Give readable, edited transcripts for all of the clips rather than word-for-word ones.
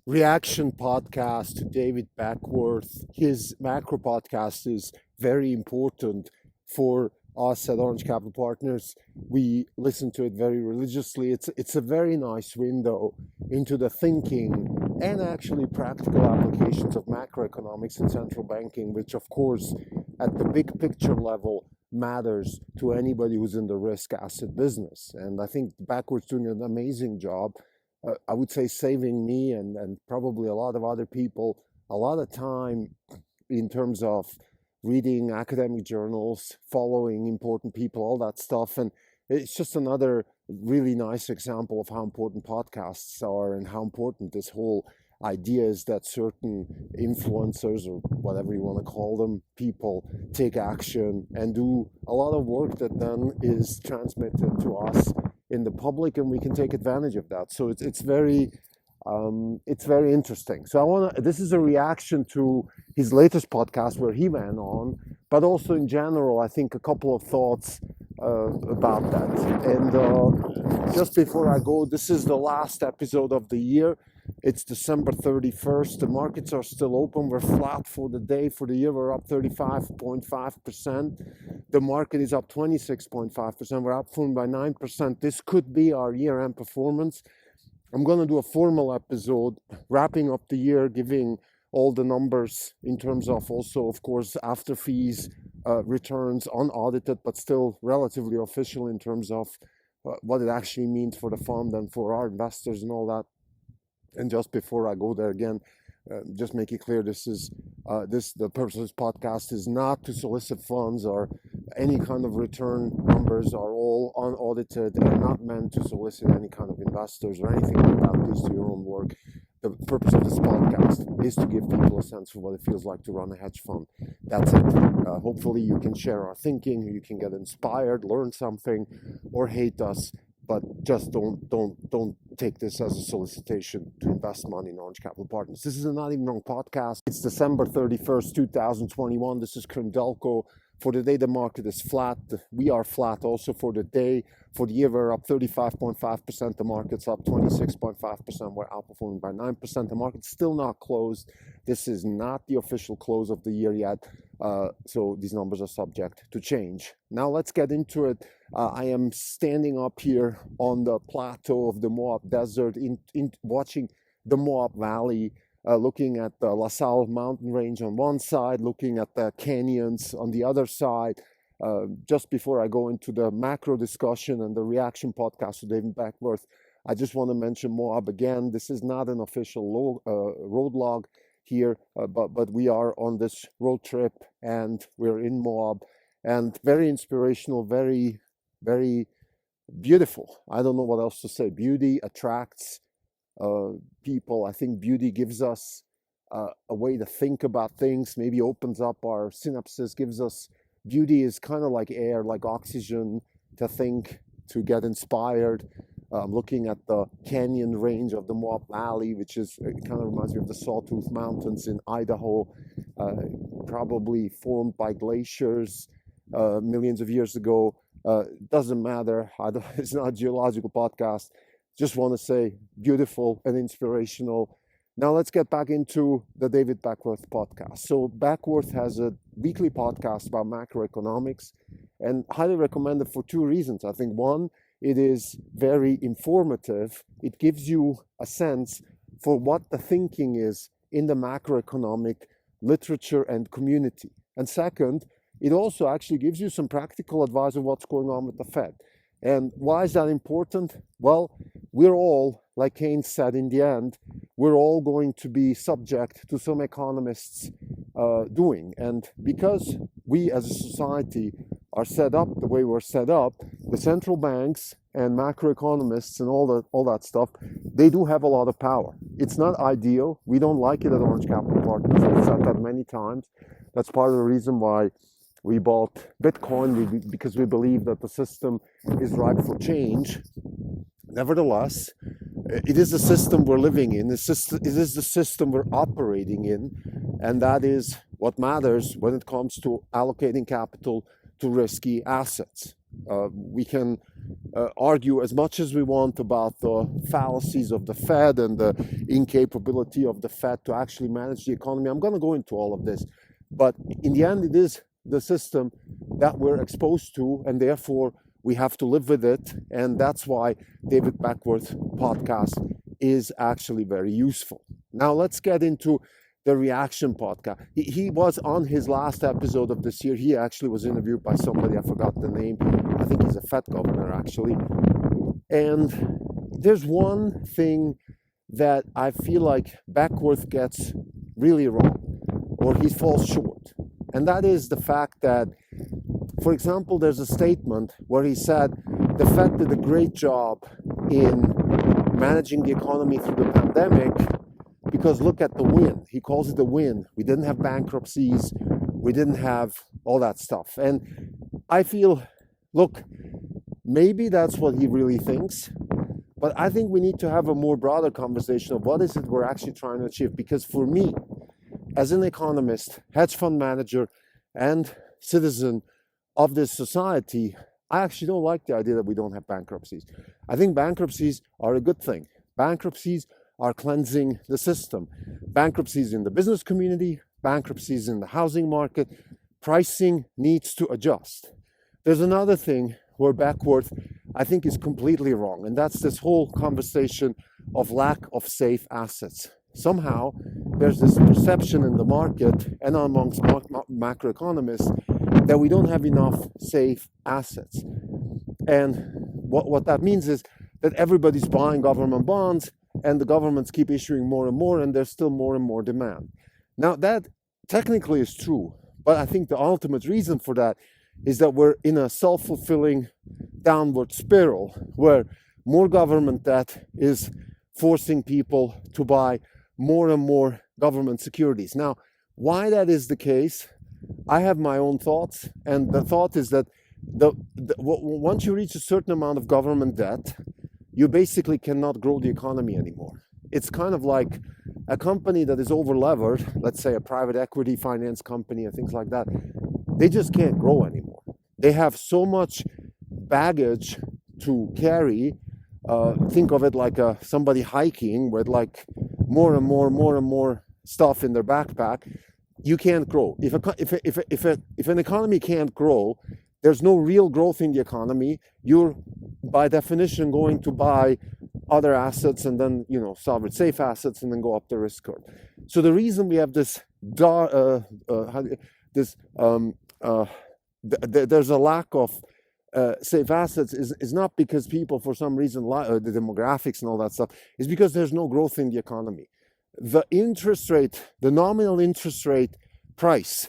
reaction podcast to David Beckworth. His macro podcast is very important for us at Orange Capital Partners. We listen to it very religiously. It's a very nice window into the thinking and actually practical applications of macroeconomics and central banking, which of course at the big picture level matters to anybody who's in the risk asset business. And I think Beckworth's doing an amazing job. I would say saving me and probably a lot of other people a lot of time in terms of reading academic journals, following important people, all that stuff. And it's just another really nice example of how important podcasts are and how important this whole idea is that certain influencers, or whatever you want to call them, people take action and do a lot of work that then is transmitted to us in the public, and we can take advantage of that. So it's very interesting. So this is a reaction to his latest podcast where he went on, but also in general, I think a couple of thoughts about that. And just before I go, this is the last episode of the year. It's December 31st. The markets are still open. We're flat for the day. For the year, we're up 35.5%. The market is up 26.5%. We're up by 9%. This could be our year-end performance. I'm going to do a formal episode wrapping up the year, giving all the numbers in terms of also, of course, after fees, returns, unaudited, but still relatively official in terms of what it actually means for the fund and for our investors and all that. And just before I go there again, just make it clear, the purpose of this podcast is not to solicit funds, or any kind of return numbers are all unaudited and not meant to solicit any kind of investors or anything like that. Please do your own work. The purpose of this podcast is to give people a sense of what it feels like to run a hedge fund. That's it. Hopefully you can share our thinking, you can get inspired, learn something, or hate us. But just don't take this as a solicitation to invest money in Orange Capital Partners. This is a Not Even Wrong podcast. It's December 31st, 2021. This is Delco. For the day, the market is flat. We are flat also for the day. For the year, we're up 35.5%. The market's up 26.5%. We're outperforming by 9%. The market's still not closed. This is not the official close of the year yet. So these numbers are subject to change. Now let's get into it. I am standing up here on the plateau of the Moab Desert, watching the Moab Valley, looking at the La Salle mountain range on one side, looking at the canyons on the other side. Just before I go into the macro discussion and the reaction podcast to David Beckworth, I just want to mention Moab again. This is not an official road log here, but we are on this road trip and we're in Moab, and very inspirational, very, very beautiful. I don't know what else to say. Beauty attracts people. I think beauty gives us a way to think about things, maybe opens up our synapses, gives us, beauty is kind of like air, like oxygen, to think, to get inspired. Looking at the canyon range of the Moab Valley, which is, it kind of reminds me of the Sawtooth Mountains in Idaho, probably formed by glaciers millions of years ago. Doesn't matter. It's not a geological podcast. Just want to say beautiful and inspirational. Now let's get back into the David Beckworth podcast. So Beckworth has a weekly podcast about macroeconomics, and highly recommend it for two reasons. I think one, it is very informative. It gives you a sense for what the thinking is in the macroeconomic literature and community. And second, it also actually gives you some practical advice on what's going on with the Fed. And why is that important? Well, we're all, like Keynes said in the end, we're all going to be subject to some economists' doing. And because we as a society are set up the way we're set up, the central banks and macroeconomists and all that stuff, they do have a lot of power. It's not ideal. We don't like it at Orange Capital Partners. I've said that many times. That's part of the reason why we bought Bitcoin, because we believe that the system is ripe for change. Nevertheless, it is the system we're living in. It is the system we're operating in. And that is what matters when it comes to allocating capital to risky assets. We can argue as much as we want about the fallacies of the Fed and the incapability of the Fed to actually manage the economy. I'm going to go into all of this. But in the end, it is the system that we're exposed to, and therefore we have to live with it. And that's why David Beckworth podcast is actually very useful. Now let's get into the reaction podcast. He was on his last episode of this year. He actually was interviewed by somebody, I forgot the name. I think he's a Fed governor actually. And there's one thing that I feel like Beckworth gets really wrong, or he falls short. And that is the fact that, for example, there's a statement where he said the Fed did a great job in managing the economy through the pandemic because look at the win. He calls it a win. We didn't have bankruptcies. We didn't have all that stuff. And I feel, look, maybe that's what he really thinks. But I think we need to have a more broader conversation of what is it we're actually trying to achieve. Because for me, as an economist, hedge fund manager, and citizen of this society, I actually don't like the idea that we don't have bankruptcies. I think bankruptcies are a good thing. Bankruptcies are cleansing the system. Bankruptcies in the business community, bankruptcies in the housing market, pricing needs to adjust. There's another thing where Beckworth, I think, is completely wrong, and that's this whole conversation of lack of safe assets. Somehow, there's this perception in the market and amongst macroeconomists that we don't have enough safe assets. And what that means is that everybody's buying government bonds and the governments keep issuing more and more, and there's still more and more demand. Now, that technically is true, but I think the ultimate reason for that is that we're in a self-fulfilling downward spiral where more government debt is forcing people to buy more and more government securities. Now, why that is the case, I have my own thoughts, and the thought is that once you reach a certain amount of government debt, you basically cannot grow the economy anymore. It's kind of like a company that is over-levered, let's say a private equity finance company and things like that, they just can't grow anymore. They have so much baggage to carry. Think of it like somebody hiking with like more and more stuff in their backpack. You can't grow. If an economy can't grow, there's no real growth in the economy. You're by definition going to buy other assets and then, sovereign safe assets and then go up the risk curve. So the reason we have there's a lack of safe assets is not because people for some reason the demographics and all that stuff. It's because there's no growth in the economy. The interest rate, the nominal interest rate price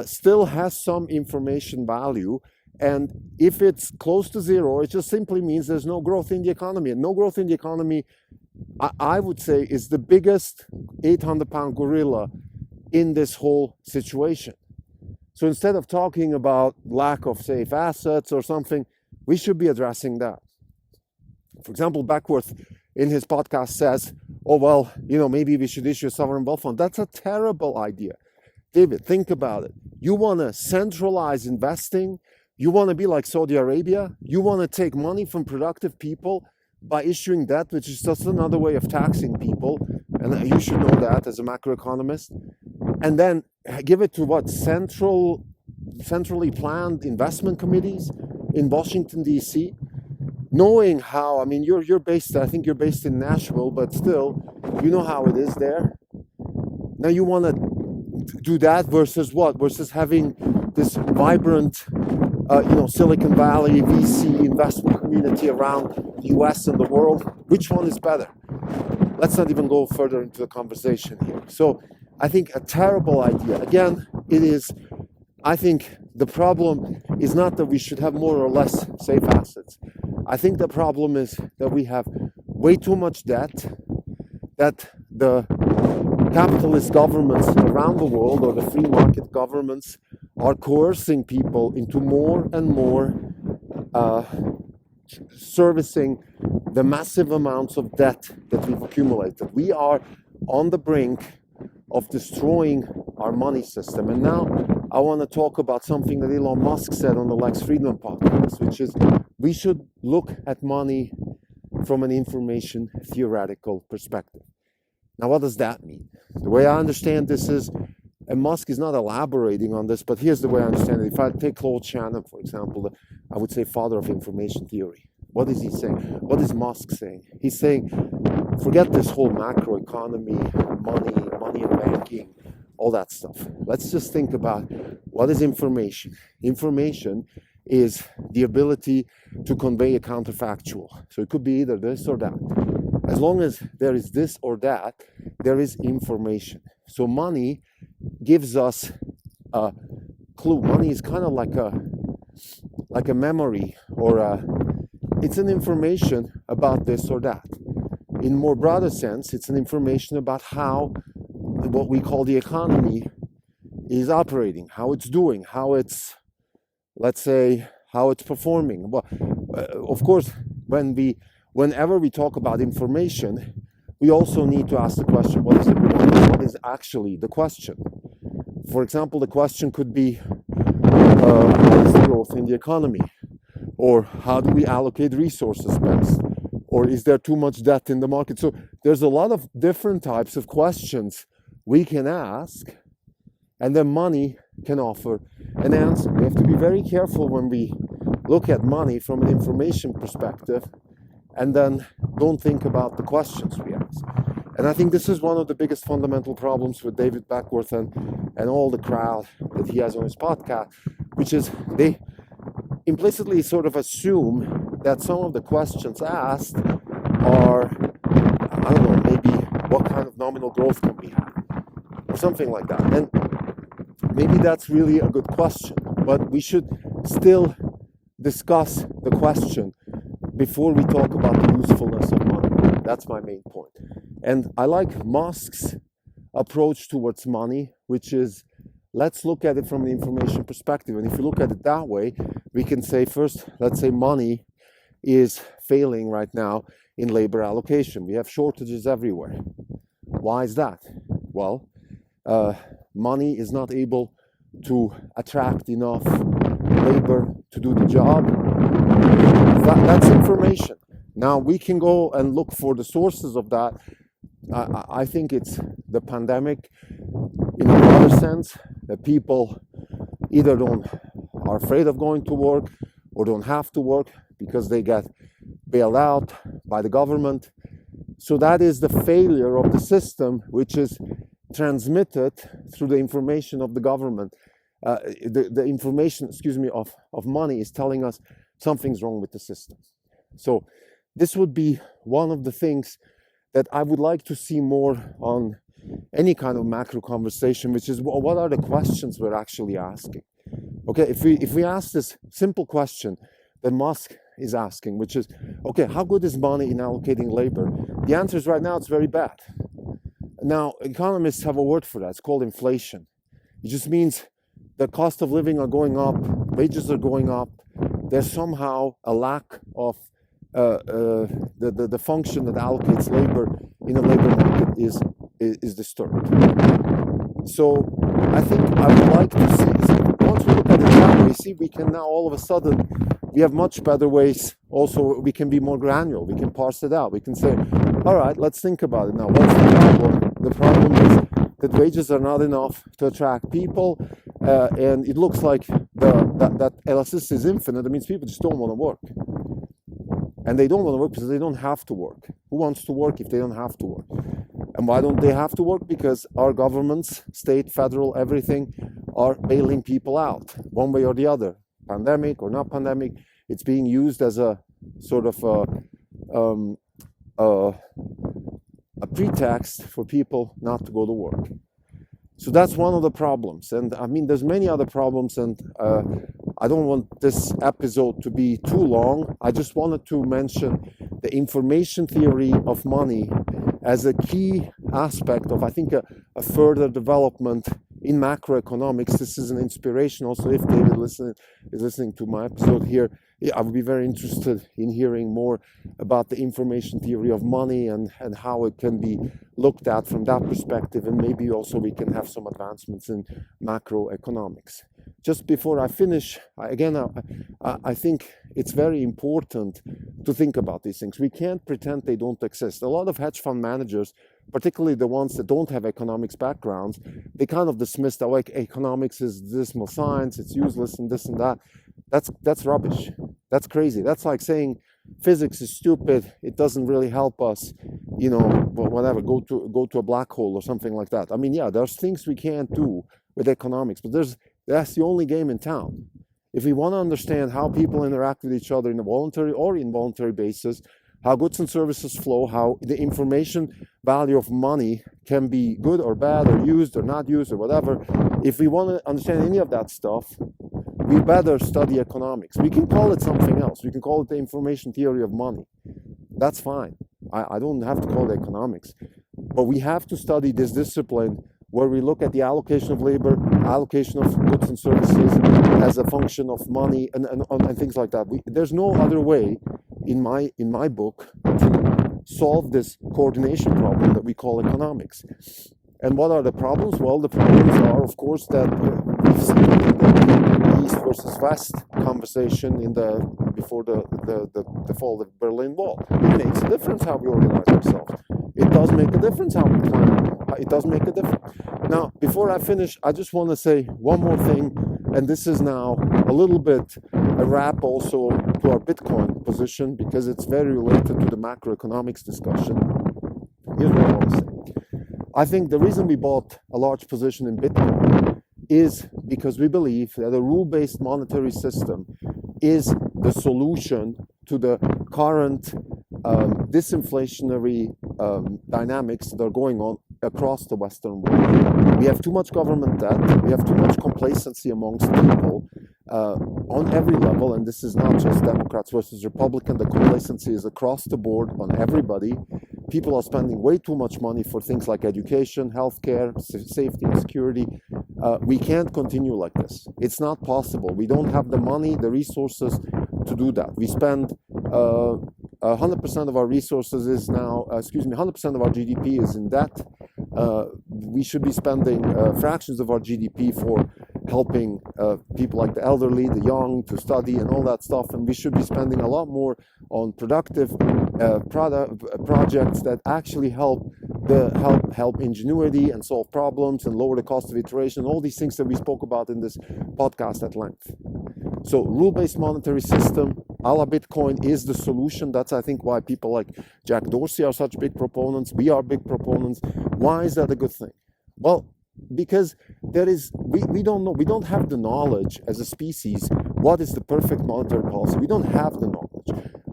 still has some information value, and if it's close to zero, it just simply means there's no growth in the economy. And no growth in the economy, I would say, is the biggest 800-pound gorilla in this whole situation. So instead of talking about lack of safe assets or something, we should be addressing that. For example, Beckworth in his podcast says, oh, well, maybe we should issue a sovereign wealth fund. That's a terrible idea. David, think about it. You want to centralize investing. You want to be like Saudi Arabia. You want to take money from productive people by issuing debt, which is just another way of taxing people. And you should know that as a macroeconomist. And then give it to what? Centrally planned investment committees in Washington, D.C., knowing how, you're based, I think you're based in Nashville, but still, you know how it is there. Now you want to do that versus what? Versus having this vibrant, Silicon Valley VC investment community around the US and the world. Which one is better? Let's not even go further into the conversation here. So I think a terrible idea. Again, I think the problem is not that we should have more or less safe assets. I think the problem is that we have way too much debt, that the capitalist governments around the world or the free market governments are coercing people into more and more servicing the massive amounts of debt that we've accumulated. We are on the brink of destroying our money system. And now I want to talk about something that Elon Musk said on the Lex Friedman podcast, which is we should look at money from an information theoretical perspective. Now, what does that mean? The way I understand this is, and Musk is not elaborating on this, but here's the way I understand it. If I take Claude Shannon, for example, I would say father of information theory. What is he saying? What is Musk saying? He's saying, forget this whole macroeconomy, money and banking, all that stuff. Let's just think about what is information. Information is the ability to convey a counterfactual. So it could be either this or that. As long as there is this or that, there is information. So money gives us a clue. Money is kind of like a memory, or it's an information about this or that. In more broader sense, it's an information about how what we call the economy is operating, how it's doing, how it's, let's say, how it's performing. Well, of course, whenever we talk about information, we also need to ask the question, what is actually the question? For example, the question could be, what is the growth in the economy? Or how do we allocate resources best? Or is there too much debt in the market? So there's a lot of different types of questions we can ask, and then money can offer an answer. We have to be very careful when we look at money from an information perspective, and then don't think about the questions we ask. And I think this is one of the biggest fundamental problems with David Beckworth and all the crowd that he has on his podcast, which is they implicitly sort of assume that some of the questions asked are, I don't know, maybe what kind of nominal growth can we have, or something like that. And maybe that's really a good question, but we should still discuss the question before we talk about the usefulness of money. That's my main point. And I like Musk's approach towards money, which is, let's look at it from the information perspective. And if you look at it that way, we can say first, let's say money is failing right now in labor allocation. We have shortages everywhere. Why is that? Well, money is not able to attract enough labor to do the job. That's information. Now we can go and look for the sources of that. I think it's the pandemic in a broader sense, that people either are afraid of going to work or don't have to work because they get bailed out by the government. So that is the failure of the system, which is transmitted through the information of the government. The information, of money is telling us something's wrong with the system. So this would be one of the things that I would like to see more on any kind of macro conversation, which is what are the questions we're actually asking? Okay, if we ask this simple question that Musk is asking, which is, okay, how good is money in allocating labor? The answer is right now it's very bad. Now, economists have a word for that. It's called inflation. It just means the cost of living are going up, wages are going up. There's somehow a lack of the function that allocates labor in a labor market is disturbed. So I think I would like to see, once we look at it that way, see we can now all of a sudden, we have much better ways. Also, we can be more granular. We can parse it out. We can say, all right, let's think about it now. What's the problem? The problem is that wages are not enough to attract people, and it looks like that elasticity is infinite. That means people just don't want to work. And they don't want to work because they don't have to work. Who wants to work if they don't have to work? And why don't they have to work? Because our governments, state, federal, everything, are bailing people out one way or the other. Pandemic or not pandemic, it's being used as a sort of a pretext for people not to go to work. So that's one of the problems. And I mean, there's many other problems, and I don't want this episode to be too long. I just wanted to mention the information theory of money as a key aspect of, I think, a further development in macroeconomics. This is an inspiration also, if David is listening to my episode here, I would be very interested in hearing more about the information theory of money and how it can be looked at from that perspective, and maybe also we can have some advancements in macroeconomics. Just before I finish, I think it's very important to think about these things. We can't pretend they don't exist. A lot of hedge fund managers, particularly the ones that don't have economics backgrounds, they kind of dismiss that like economics is dismal science, it's useless and this and that. That's rubbish. That's crazy. That's like saying physics is stupid, it doesn't really help us, whatever, go to a black hole or something like that. I mean, yeah, there's things we can't do with economics, but that's the only game in town. If we want to understand how people interact with each other in a voluntary or involuntary basis, how goods and services flow, how the information value of money can be good or bad or used or not used or whatever, if we want to understand any of that stuff, we better study economics. We can call it something else. We can call it the information theory of money. That's fine. I don't have to call it economics. But we have to study this discipline where we look at the allocation of labor, allocation of goods and services as a function of money and things like that. There's no other way in my book to solve this coordination problem that we call economics. And what are the problems? Well, the problems are, of course, that we've seen the East versus West conversation before the fall of the Berlin Wall. It makes a difference how we organize ourselves. It does make a difference how we plan. It does make a difference. Now, before I finish, I just want to say one more thing, and this is now a little bit a wrap also to our Bitcoin position, because it's very related to the macroeconomics discussion. Here's what I want to say. I think the reason we bought a large position in Bitcoin is because we believe that a rule-based monetary system is the solution to the current disinflationary dynamics that are going on across the Western world. We have too much government debt, we have too much complacency amongst people on every level, and this is not just Democrats versus Republicans. The complacency is across the board on everybody. People are spending way too much money for things like education, healthcare, safety and security. We can't continue like this. It's not possible. We don't have the money, the resources to do that. We spend 100% of our resources is now, 100% of our GDP is in debt. We should be spending fractions of our GDP for helping people like the elderly, the young to study and all that stuff. And we should be spending a lot more on productive projects that actually help ingenuity and solve problems and lower the cost of iteration, all these things that we spoke about in this podcast at length. So rule-based monetary system a la Bitcoin is the solution. That's, I think, why people like Jack Dorsey are such big proponents. We are big proponents. Why is that a good thing? Well, because we don't know, we don't have the knowledge as a species what is the perfect monetary policy. We don't have the knowledge.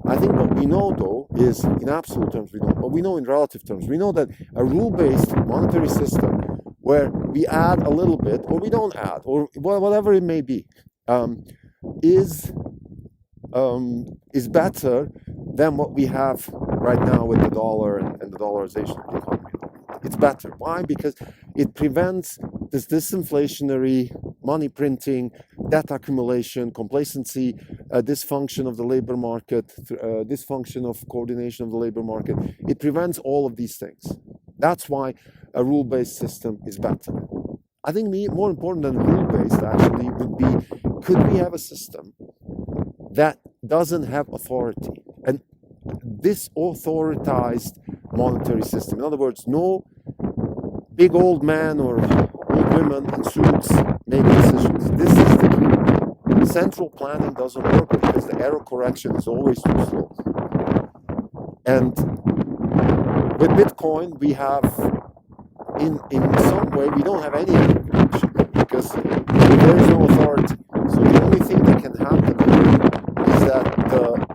I think what we know, though, is in absolute terms we don't, but we know in relative terms. We know that a rule-based monetary system where we add a little bit or we don't add or whatever it may be is better than what we have right now with the dollar and the dollarization of the economy. It's better. Why? Because it prevents this disinflationary money printing, debt accumulation, complacency, dysfunction of the labor market, dysfunction of coordination of the labor market. It prevents all of these things. That's why a rule-based system is better. I think more important than rule-based actually would be, could we have a system that doesn't have authority? And this authoritized monetary system, in other words, no big old man or old women in suits make decisions. This is the key. Central planning doesn't work because the error correction is always too slow. And with Bitcoin, we have, in some way, we don't have any error correction because there is no authority. So the only thing that can happen is that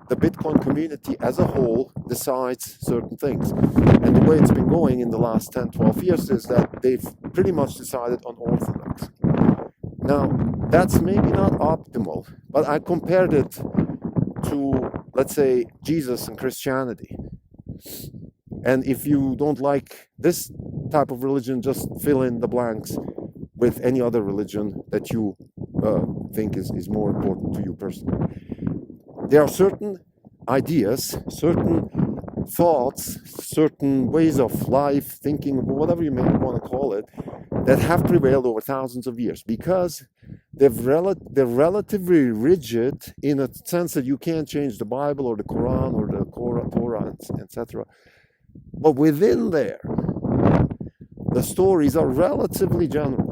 the Bitcoin community as a whole decides certain things. And the way it's been going in the last 10, 12 years is that they've pretty much decided on orthodoxy. Now, that's maybe not optimal, but I compared it to, let's say, Jesus and Christianity. And if you don't like this type of religion, just fill in the blanks with any other religion that you think is more important to you personally. there are certain ideas, certain thoughts, certain ways of life, thinking, whatever you may want to call it, that have prevailed over thousands of years because they're relatively rigid in a sense that you can't change the Bible or the Quran or the Torah, etc. But within there, the stories are relatively general.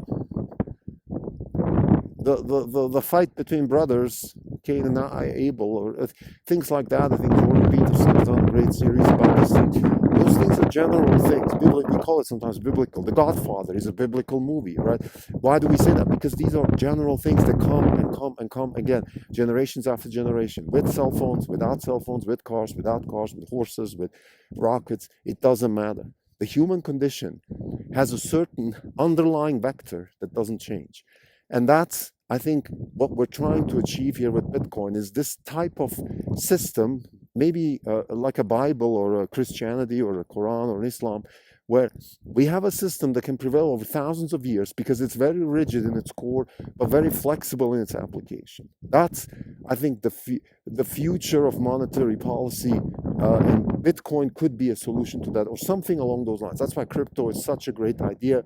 The fight between brothers, Cain and Abel, or things like that. I think Jordan Peterson has done a great series about this thing. Those things are general things. We call it sometimes biblical. The Godfather is a biblical movie, right? Why do we say that? Because these are general things that come and come and come again, generations after generation, with cell phones, without cell phones, with cars, without cars, with horses, with rockets. It doesn't matter. The human condition has a certain underlying vector that doesn't change. And that's, I think, what we're trying to achieve here with Bitcoin is this type of system, maybe like a Bible or a Christianity or a Quran or Islam, where we have a system that can prevail over thousands of years because it's very rigid in its core, but very flexible in its application. That's, I think, the future of monetary policy, and Bitcoin could be a solution to that or something along those lines. That's why crypto is such a great idea.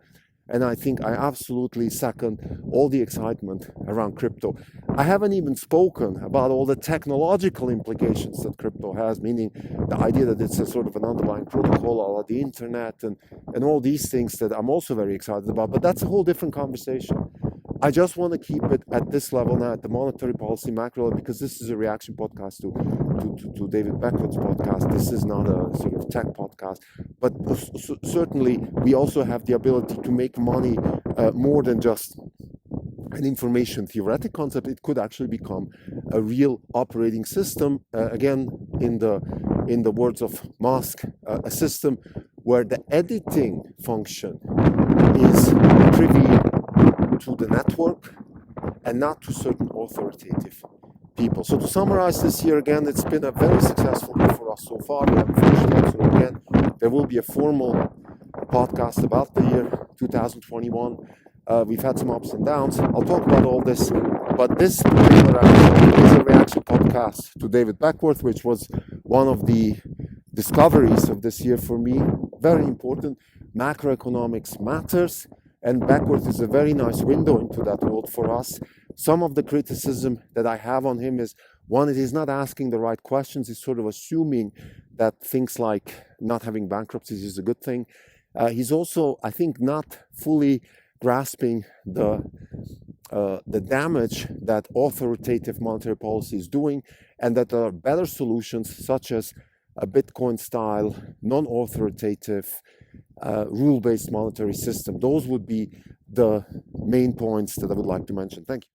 And I think I absolutely second all the excitement around crypto. I haven't even spoken about all the technological implications that crypto has, meaning the idea that it's a sort of an underlying protocol, a la the internet, and all these things that I'm also very excited about. But that's a whole different conversation. I just want to keep it at this level now, at the monetary policy macro level, because this is a reaction podcast to David Beckworth's podcast. This is not a sort of tech podcast. But certainly, we also have the ability to make money more than just an information theoretic concept. It could actually become a real operating system. Again, in the words of Musk, a system where the editing function is privy to the network and not to certain authoritative people. So to summarize this year again, it's been a very successful year for us so far. We haven't finished yet, so again, there will be a formal podcast about the year 2021. We've had some ups and downs. I'll talk about all this, but this particular episode is a reaction podcast to David Beckworth, which was one of the discoveries of this year for me. Very important. Macroeconomics matters. And Beckworth is a very nice window into that world for us. Some of the criticism that I have on him is, one, he's not asking the right questions. He's sort of assuming that things like not having bankruptcies is a good thing. He's also, I think, not fully grasping the damage that authoritative monetary policy is doing, and that there are better solutions such as a Bitcoin-style, non-authoritative, rule-based monetary system. Those would be the main points that I would like to mention. Thank you.